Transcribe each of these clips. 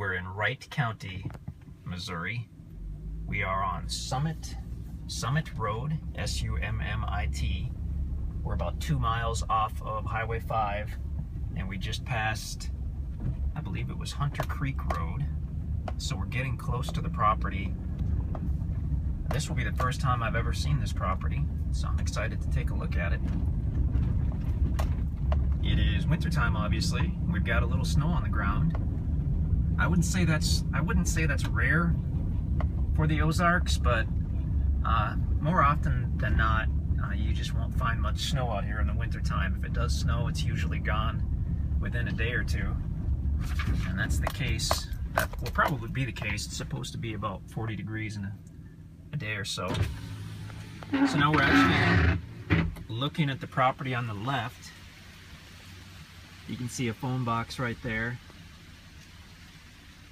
We're in Wright County, Missouri. We are on Summit Road, S-U-M-M-I-T. We're about 2 miles off of Highway 5, and we just passed, I believe it was Hunter Creek Road. So we're getting close to the property. This will be the first time I've ever seen this property, so I'm excited to take a look at it. It is wintertime, obviously. We've got a little snow on the ground. I wouldn't say that's rare for the Ozarks, but more often than not, you just won't find much snow out here in the wintertime. If it does snow, it's usually gone within a day or two, and that's the case. That will probably be the case. It's supposed to be about 40 degrees in a day or so. So now we're actually looking at the property on the left. You can see a phone box right there.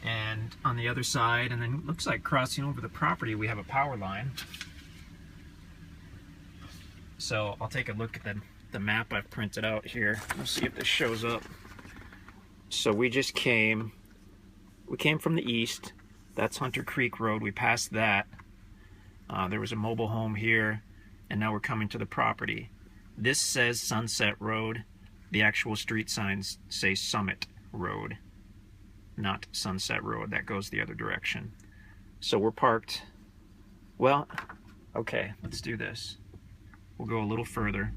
And on the other side, and then it looks like crossing over the property, we have a power line. So I'll take a look at the map I've printed out here. We'll see if this shows up. So we came from the east. That's Hunter Creek Road. We passed that. There was a mobile home here, and now we're coming to the property. This says Sunset Road. The actual street signs say Summit Road, not Sunset Road. That goes the other direction. So we're parked. Well, okay, let's do this. We'll go a little further.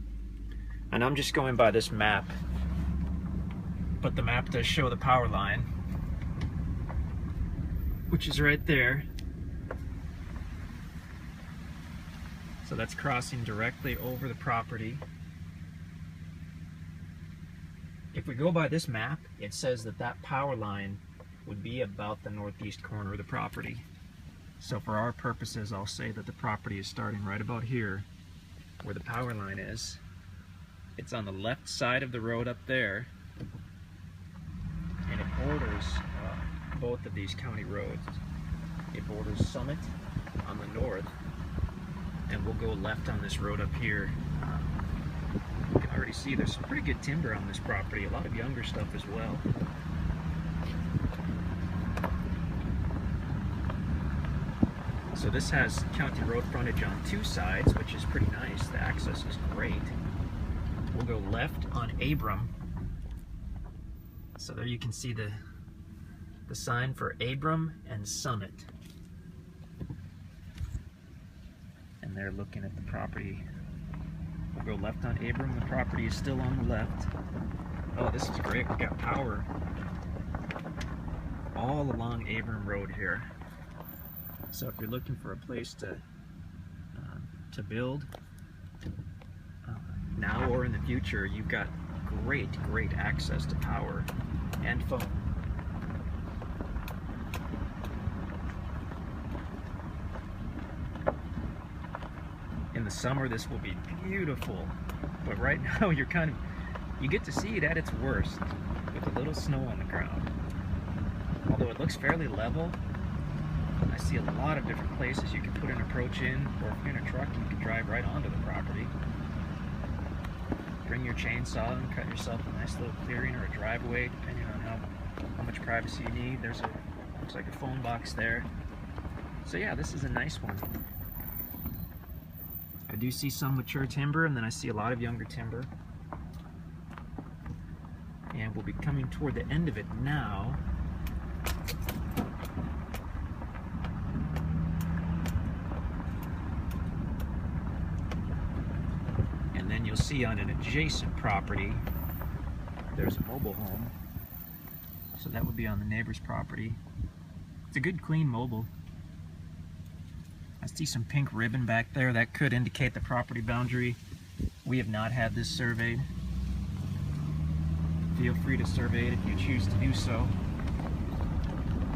And I'm just going by this map, but the map does show the power line, which is right there. So that's crossing directly over the property. If we go by this map, it says that power line would be about the northeast corner of the property. So for our purposes, I'll say that the property is starting right about here, where the power line is. It's on the left side of the road up there, and it borders both of these county roads. It borders Summit on the north, and we'll go left on this road up here. You can already see there's some pretty good timber on this property, a lot of younger stuff as well. So this has county road frontage on 2 sides, which is pretty nice. The access is great. We'll go left on Abram. So there you can see the sign for Abram and Summit. And they're looking at the property. We'll go left on Abram. The property is still on the left. Oh, this is great. We've got power all along Abram Road here. So if you're looking for a place to build now or in the future, you've got great access to power and phone. In the summer, this will be beautiful, but right now you get to see it at its worst with a little snow on the ground. Although it looks fairly level, I see a lot of different places you can put an approach in, or if you're in a truck, you can drive right onto the property. Bring your chainsaw and cut yourself a nice little clearing or a driveway, depending on how much privacy you need. There's looks like a phone box there. So yeah, this is a nice one. I do see some mature timber, and then I see a lot of younger timber. And we'll be coming toward the end of it now. And then you'll see on an adjacent property, there's a mobile home. So that would be on the neighbor's property. It's a good, clean mobile. I see some pink ribbon back there. That could indicate the property boundary. We have not had this surveyed. Feel free to survey it if you choose to do so.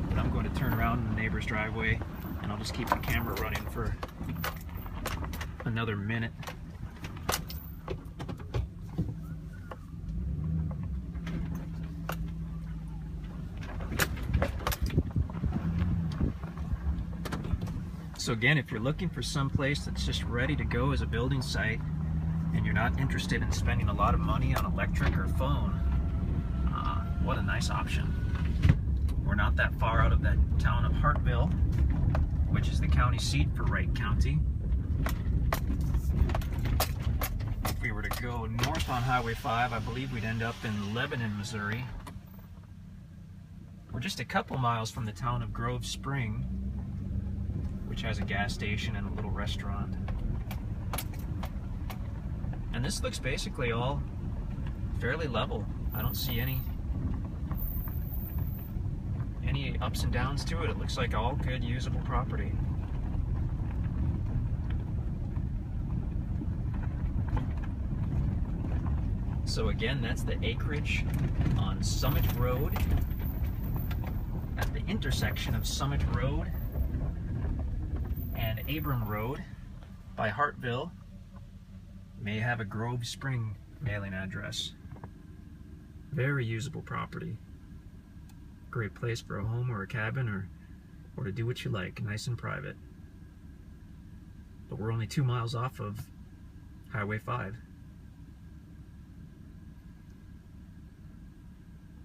But I'm going to turn around in the neighbor's driveway, and I'll just keep the camera running for another minute. So again, if you're looking for some place that's just ready to go as a building site, and you're not interested in spending a lot of money on electric or phone, what a nice option. We're not not that far out of that town of Hartville, which is the county seat for Wright County. If we were to go north on Highway 5, I believe we'd end up in Lebanon, Missouri. We're just a couple miles from the town of Grove Spring, which has a gas station and a little restaurant. And this looks basically all fairly level. I don't see any ups and downs to it. It looks like all good usable property. So again, that's the acreage on Summit Road, at the intersection of Summit Road and Abram Road by Hartville. May have a Grove Spring mailing address. Very usable property. Great place for a home or a cabin, or to do what you like, nice and private. But we're only 2 miles off of Highway 5.